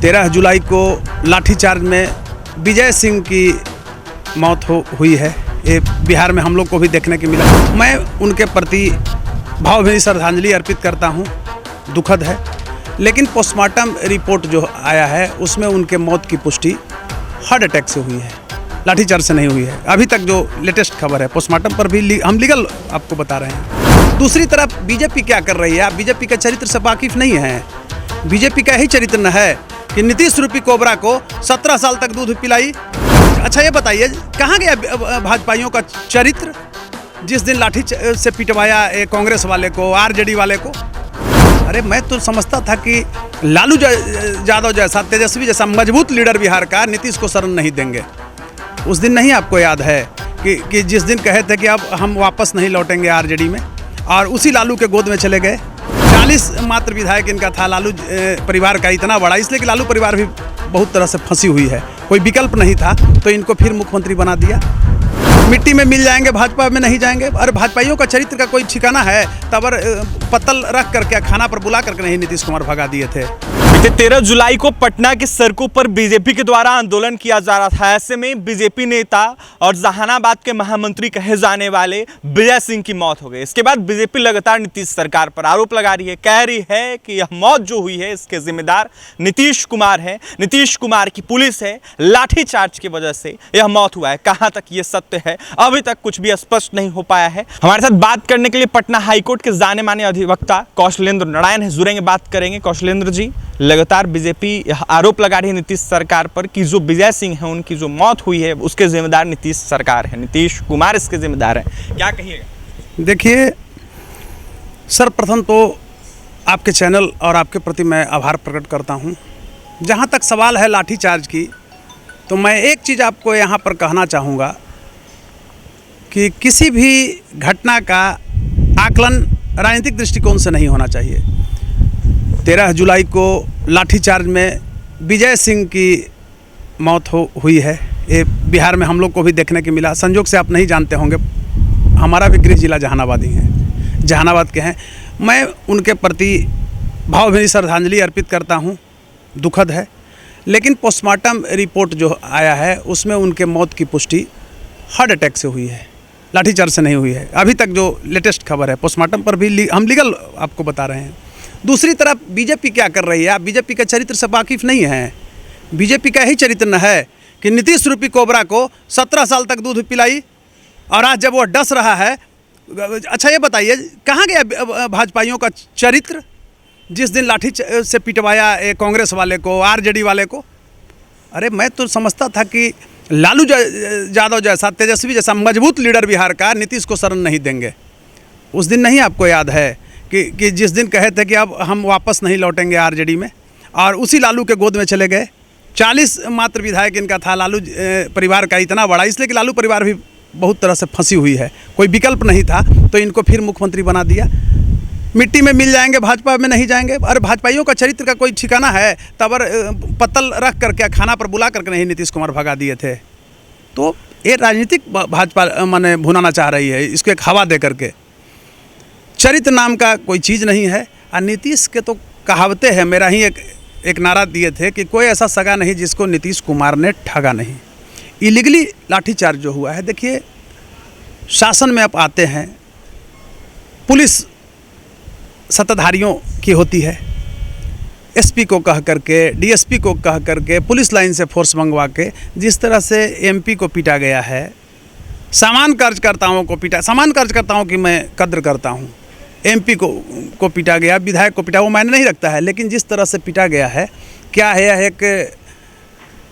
13 जुलाई को लाठीचार्ज में विजय सिंह की मौत हुई है। ये बिहार में हम लोग को भी देखने को मिला। मैं उनके प्रति भावभीनी श्रद्धांजलि अर्पित करता हूं। दुखद है, लेकिन पोस्टमार्टम रिपोर्ट जो आया है उसमें उनके मौत की पुष्टि हार्ट अटैक से हुई है, लाठीचार्ज से नहीं हुई है। अभी तक जो लेटेस्ट खबर है, पोस्टमार्टम पर भी हम लीगल आपको बता रहे हैं। दूसरी तरफ बीजेपी क्या कर रही है? आप बीजेपी के चरित्र से वाकिफ नहीं हैं। बीजेपी का यही चरित्र न है कि नीतीश रूपी कोबरा को 17 साल तक दूध पिलाई। अच्छा ये बताइए, कहाँ गया भाजपाइयों का चरित्र जिस दिन लाठी से पिटवाया कांग्रेस वाले को, आरजेडी वाले को? अरे मैं तो समझता था कि लालू यादव जैसा, तेजस्वी जैसा मजबूत लीडर बिहार का नीतीश को शरण नहीं देंगे। उस दिन नहीं आपको याद है कि जिस दिन कहे थे कि अब हम वापस नहीं लौटेंगे आरजेडी में, और उसी लालू के गोद में चले गए। 40 मात्र विधायक इनका था लालू परिवार का, इतना बड़ा, इसलिए कि लालू परिवार भी बहुत तरह से फंसी हुई है, कोई विकल्प नहीं था, तो इनको फिर मुख्यमंत्री बना दिया। मिट्टी में मिल जाएंगे, भाजपा में नहीं जाएंगे। और भाजपाइयों का चरित्र का कोई ठिकाना है? तबर पत्तल रख करके खाना पर बुला करके नहीं नीतीश कुमार भगा दिए थे। 13 जुलाई को पटना के सड़कों पर बीजेपी के द्वारा आंदोलन किया जा रहा था। ऐसे में बीजेपी नेता और जहानाबाद के महामंत्री कहे जाने वाले विजय सिंह की मौत हो गई। इसके बाद बीजेपी लगातार नीतीश सरकार पर आरोप लगा रही है, कह रही है कि यह मौत जो हुई है इसके जिम्मेदार नीतीश कुमार है, नीतीश कुमार की पुलिस है, लाठीचार्ज की वजह से यह मौत हुआ है। कहां तक ये सत्य है अभी तक कुछ भी स्पष्ट नहीं हो पाया है। हमारे साथ बात करने के लिए पटना हाईकोर्ट के जाने माने अधिवक्ता कौशलेंद्र नारायण है, जुड़ेंगे, बात करेंगे। कौशलेंद्र जी, लगातार बीजेपी आरोप लगा रही है नीतीश सरकार पर कि जो विजय सिंह है उनकी जो मौत हुई है उसके जिम्मेदार नीतीश सरकार है, नीतीश कुमार इसके जिम्मेदार है, क्या कहिएगा? देखिए, सर्वप्रथम तो आपके चैनल और आपके प्रति मैं आभार प्रकट करता हूं। जहां तक सवाल है लाठीचार्ज की, तो मैं एक चीज़ आपको यहां पर कहना चाहूँगा कि किसी भी घटना का आकलन राजनीतिक दृष्टिकोण से नहीं होना चाहिए। 13 जुलाई को लाठीचार्ज में विजय सिंह की मौत हुई है। ये बिहार में हम लोग को भी देखने को मिला। संयोग से आप नहीं जानते होंगे, हमारा भी गृह जिला जहानाबाद ही है, जहानाबाद के हैं। मैं उनके प्रति भावभीनी श्रद्धांजलि अर्पित करता हूं। दुखद है, लेकिन पोस्टमार्टम रिपोर्ट जो आया है उसमें उनके मौत की पुष्टि हार्ट अटैक से हुई है, लाठीचार्ज से नहीं हुई है। अभी तक जो लेटेस्ट खबर है, पोस्टमार्टम पर भी हम लीगल आपको बता रहे हैं। दूसरी तरफ बीजेपी क्या कर रही है? आप बीजेपी के चरित्र से वाकिफ नहीं हैं। बीजेपी का यही चरित्र न है कि नीतीश रूपी कोबरा को 17 साल तक दूध पिलाई, और आज जब वो डस रहा है। अच्छा ये बताइए, कहाँ गया भाजपाइयों का चरित्र जिस दिन लाठी से पिटवाया कांग्रेस वाले को, आरजेडी वाले को? अरे मैं तो समझता था कि लालू यादव जैसा, तेजस्वी जैसा मजबूत लीडर बिहार का नीतीश को शरण नहीं देंगे। उस दिन नहीं आपको याद है कि जिस दिन कहे थे कि अब हम वापस नहीं लौटेंगे आरजेडी में, और उसी लालू के गोद में चले गए। 40 मात्र विधायक इनका था लालू परिवार का, इतना बड़ा, इसलिए कि लालू परिवार भी बहुत तरह से फंसी हुई है, कोई विकल्प नहीं था, तो इनको फिर मुख्यमंत्री बना दिया। मिट्टी में मिल जाएंगे, भाजपा में नहीं जाएंगे। और भाजपाइयों का चरित्र का कोई ठिकाना है? तबर पत्तल रख करके खाना पर बुला करके नहीं नीतीश कुमार भगा दिए थे। तो ये राजनीतिक भाजपा माने भुनाना चाह रही है, इसको एक हवा दे करके। चरित्र नाम का कोई चीज़ नहीं है। और नीतीश के तो कहावतें हैं, मेरा ही एक नारा दिए थे कि कोई ऐसा सगा नहीं जिसको नीतीश कुमार ने ठगा नहीं। इलीगली लाठीचार्ज जो हुआ है, देखिए शासन में आप आते हैं, पुलिस सत्ताधारियों की होती है। एसपी को कह करके, डीएसपी को कह करके, पुलिस लाइन से फोर्स मंगवा के जिस तरह से एमपी को पीटा गया है, सामान्य कार्यकर्ताओं को पीटा, सामान्य कार्यकर्ताओं की मैं कद्र करता हूँ, एमपी को पीटा गया, विधायक को पीटा, वो मायने नहीं रखता है, लेकिन जिस तरह से पीटा गया है, क्या है, एक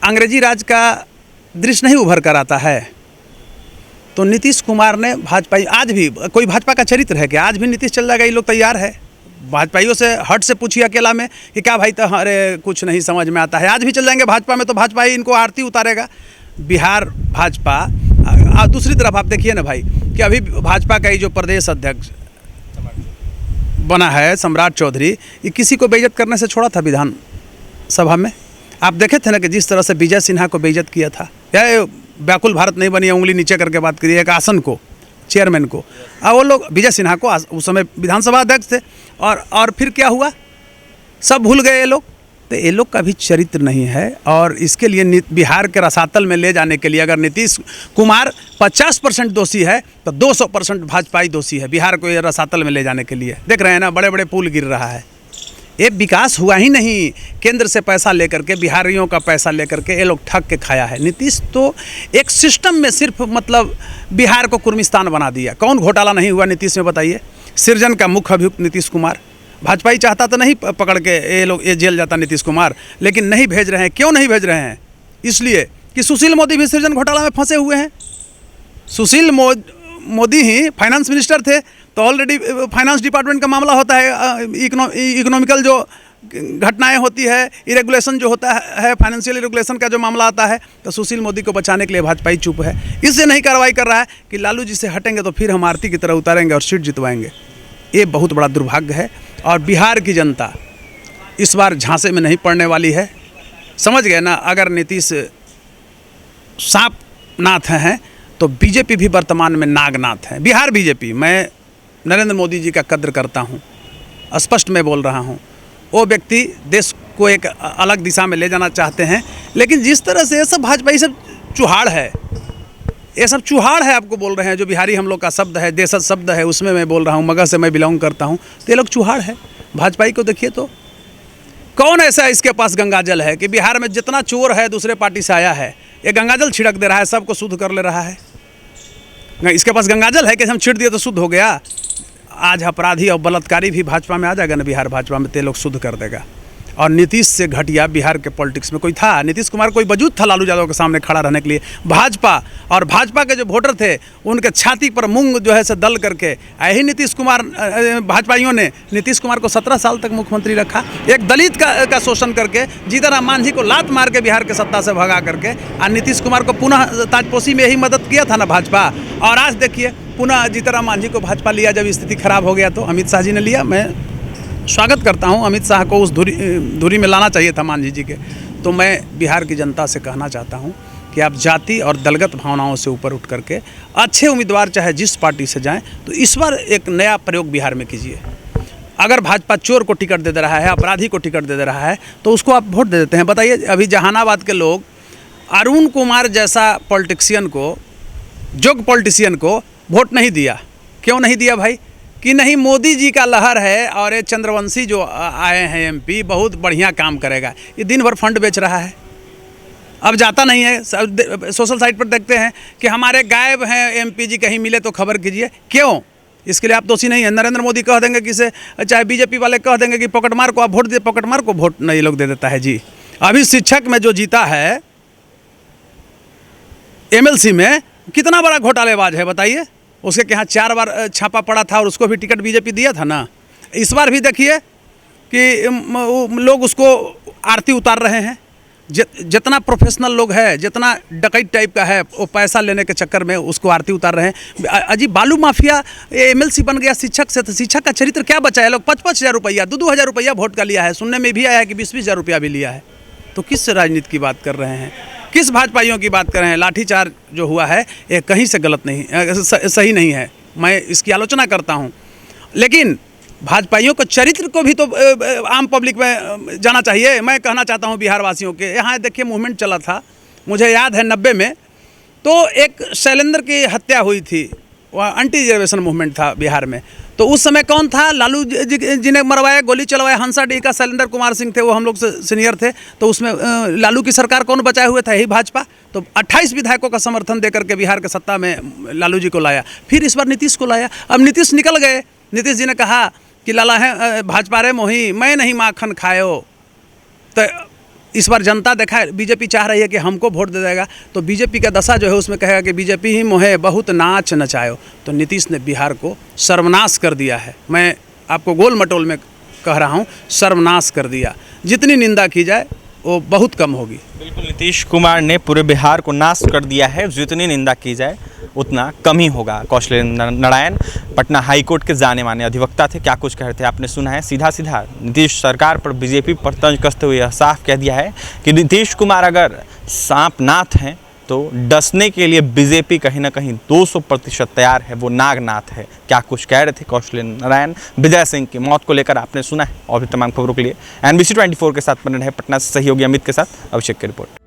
अंग्रेजी राज का दृश्य नहीं उभर कर आता है। तो नीतीश कुमार ने भाजपाई, आज भी कोई भाजपा का चरित्र है क्या? आज भी नीतीश चल जाएगा, ये लोग तैयार है। भाजपाइयों से हट से पूछिए अकेला में कि क्या भाई, तो अरे कुछ नहीं समझ में आता है, आज भी चल जाएंगे भाजपा में, तो भाजपा ही इनको आरती उतारेगा। बिहार भाजपा। दूसरी तरफ आप देखिए ना भाई, कि अभी भाजपा का ही जो प्रदेश अध्यक्ष बना है सम्राट चौधरी, ये किसी को बेइज्जत करने से छोड़ा था विधान सभा में? आप देखे थे ना कि जिस तरह से विजय सिन्हा को बेइज्जत किया था। या व्याकुल भारत नहीं बनी, उंगली नीचे करके बात करिए एक आसन को, चेयरमैन को। और वो लोग विजय सिन्हा को उस समय विधानसभा अध्यक्ष थे, और फिर क्या हुआ? सब भूल गए ये लोग। तो ये लोग का भी चरित्र नहीं है। और इसके लिए बिहार के रसातल में ले जाने के लिए अगर नीतीश कुमार 50% दोषी है तो 200% भाजपाई दोषी है बिहार को ये रसातल में ले जाने के लिए। देख रहे हैं ना, बड़े बड़े पुल गिर रहा है। ये विकास हुआ ही नहीं, केंद्र से पैसा लेकर के, बिहारियों का पैसा लेकर के ये लोग ठग के खाया है। नीतीश तो एक सिस्टम में सिर्फ मतलब बिहार को कुर्मिस्तान बना दिया। कौन घोटाला नहीं हुआ नीतीश में बताइए? सृजन का मुख्य अभियुक्त नीतीश कुमार। भाजपा ही चाहता तो नहीं पकड़ के ये लोग ये जेल जाता नीतीश कुमार, लेकिन नहीं भेज रहे हैं। क्यों नहीं भेज रहे हैं? इसलिए कि सुशील मोदी भी सृजन घोटाला में फंसे हुए हैं। सुशील मोदी ही फाइनेंस मिनिस्टर थे, तो ऑलरेडी फाइनेंस डिपार्टमेंट का मामला होता है। इकोनॉमिकल जो घटनाएं होती है, इरेगुलेशन जो होता है, फाइनेंशियल इरेगुलेशन का जो मामला आता है, तो सुशील मोदी को बचाने के लिए भाजपा ही चुप है। इससे नहीं कार्रवाई कर रहा है कि लालू जी से हटेंगे तो फिर हम आरती की तरह उतारेंगे और सीट जितवाएंगे। ये बहुत बड़ा दुर्भाग्य है और बिहार की जनता इस बार झांसे में नहीं पड़ने वाली है। समझ गए ना? अगर नीतीश सांप नाथ हैं तो बीजेपी भी वर्तमान में नागनाथ है। बिहार बीजेपी, मैं नरेंद्र मोदी जी का कद्र करता हूँ, स्पष्ट में बोल रहा हूँ। वो व्यक्ति देश को एक अलग दिशा में ले जाना चाहते हैं, लेकिन जिस तरह से ये सब भाजपा, ये सब चुहाड़ है, ये सब चुहाड़ है। आपको बोल रहे हैं जो बिहारी हम लोग का शब्द है, देशज शब्द है, उसमें मैं बोल रहा हूँ, मगध से मैं बिलोंग करता हूँ, तो ये लोग चुहाड़ है। भाजपाई को देखिए तो कौन ऐसा इसके पास गंगाजल है कि बिहार में जितना चोर है दूसरे पार्टी से आया है, ये गंगाजल छिड़क दे रहा है, सबको शुद्ध कर ले रहा है। इसके पास गंगाजल है कि हम छिड़ दिए तो शुद्ध हो गया। आज अपराधी और बलात्कारी भी भाजपा में आ जाएगा ना, बिहार भाजपा में, ते लोग शुद्ध कर देगा। और नीतीश से घटिया बिहार के पॉलिटिक्स में कोई था? नीतीश कुमार कोई वजूद था लालू यादव के सामने खड़ा रहने के लिए? भाजपा और भाजपा के जो वोटर थे उनके छाती पर मूंग जो है से दल करके यही नीतीश कुमार, भाजपाइयों ने नीतीश कुमार को 17 साल तक मुख्यमंत्री रखा। एक दलित का शोषण करके जीतनराम मांझी को लात मार के बिहार के सत्ता से भगा करके, और नीतीश कुमार को पुनः ताजपोशी में यही मदद किया था ना भाजपा। और आज देखिए पुनः जीतनराम मांझी को भाजपा लिया, जब स्थिति खराब हो गया तो अमित शाह जी ने लिया। मैं स्वागत करता हूं, अमित शाह को उस धुरी में लाना चाहिए था मांझी जी के। तो मैं बिहार की जनता से कहना चाहता हूं कि आप जाति और दलगत भावनाओं से ऊपर उठ करके अच्छे उम्मीदवार चाहे जिस पार्टी से जाएं, तो इस बार एक नया प्रयोग बिहार में कीजिए। अगर भाजपा चोर को टिकट दे रहा है, अपराधी को टिकट दे रहा है, तो उसको आप वोट दे देते हैं। बताइए, अभी जहानाबाद के लोग अरुण कुमार जैसा पॉलिटिशियन को, जोग पॉलिटिशियन को वोट नहीं दिया। क्यों नहीं दिया भाई? कि नहीं, मोदी जी का लहर है और ये चंद्रवंशी जो आए हैं एमपी, बहुत बढ़िया काम करेगा। ये दिन भर फंड बेच रहा है, अब जाता नहीं है। सोशल साइट पर देखते हैं कि हमारे गायब हैं एमपी जी, कहीं मिले तो खबर कीजिए। क्यों? इसके लिए आप दोषी नहीं है। नरेंद्र मोदी कह देंगे कि से, चाहे बीजेपी वाले कह देंगे कि पॉकेटमार को आप वोट दे, पॉकेटमार को वोट नहीं लोग दे देता है जी। अभी शिक्षक में जो जीता है एमएलसी में, कितना बड़ा घोटालेबाज है बताइए। उसके यहाँ 4 बार छापा पड़ा था और उसको भी टिकट बीजेपी दिया था ना। इस बार भी देखिए कि लोग उसको आरती उतार रहे हैं। जितना प्रोफेशनल लोग है, जितना डकैत टाइप का है, वो पैसा लेने के चक्कर में उसको आरती उतार रहे हैं। अजीब बालू माफिया एमएलसी बन गया शिक्षक से, तो शिक्षक का चरित्र क्या बचा है? लोग 5,000 रुपया, 2,000 रुपया वोट का लिया है। सुनने में भी आया है कि 20,000 रुपया भी लिया है। तो किस राजनीति की बात कर रहे हैं? किस भाजपाइयों की बात कर रहे हैं? लाठीचार्ज जो हुआ है ये कहीं से गलत नहीं, सही नहीं है। मैं इसकी आलोचना करता हूं, लेकिन भाजपाइयों को चरित्र को भी तो आम पब्लिक में जाना चाहिए। मैं कहना चाहता हूं बिहार वासियों के, यहाँ देखिए मूवमेंट चला था, मुझे याद है 90 में, तो एक शैलेंद्र की हत्या हुई थी, वह एंटी रिजर्वेशन मूवमेंट था बिहार में। तो उस समय कौन था? लालू जी ने मरवाया, गोली चलवाया। हंसाडी का शैलेंद्र कुमार सिंह थे, वो हम लोग से सीनियर थे। तो उसमें लालू की सरकार कौन बचाए हुए था? यही भाजपा। तो 28 विधायकों का समर्थन देकर के बिहार के सत्ता में लालू जी को लाया। फिर इस बार नीतीश को लाया। अब नीतीश निकल गए। नीतीश जी ने कहा कि लाला है भाजपा रे मोही, मैं नहीं माखन खायो। तो इस बार जनता देखा है, बीजेपी चाह रही है कि हमको वोट दे देगा, तो बीजेपी का दशा जो है उसमें कहेगा कि बीजेपी ही मोहे बहुत नाच नचायो। तो नीतीश ने बिहार को सर्वनाश कर दिया है। मैं आपको गोल मटोल में कह रहा हूँ, सर्वनाश कर दिया। जितनी निंदा की जाए वो बहुत कम होगी। बिल्कुल, नीतीश कुमार ने पूरे बिहार को नाश कर दिया है। जितनी निंदा की जाए उतना कम ही होगा। कौशलेंद्र नारायण पटना हाईकोर्ट के जाने माने अधिवक्ता थे, क्या कुछ कहते हैं आपने सुना है। सीधा सीधा नीतीश सरकार पर, बीजेपी पर तंज कसते हुए साफ कह दिया है कि नीतीश कुमार अगर सांप नाथ हैं तो डसने के लिए बीजेपी कहीं ना कहीं 200% तैयार है, वो नागनाथ है। क्या कुछ कह रहे थे कौशल नारायण विजय सिंह की मौत को लेकर आपने सुना है। और भी तमाम खबरों के लिए NBC 24 के साथ बने रहे। पटना से सहयोगी अमित के साथ अभिषेक की रिपोर्ट।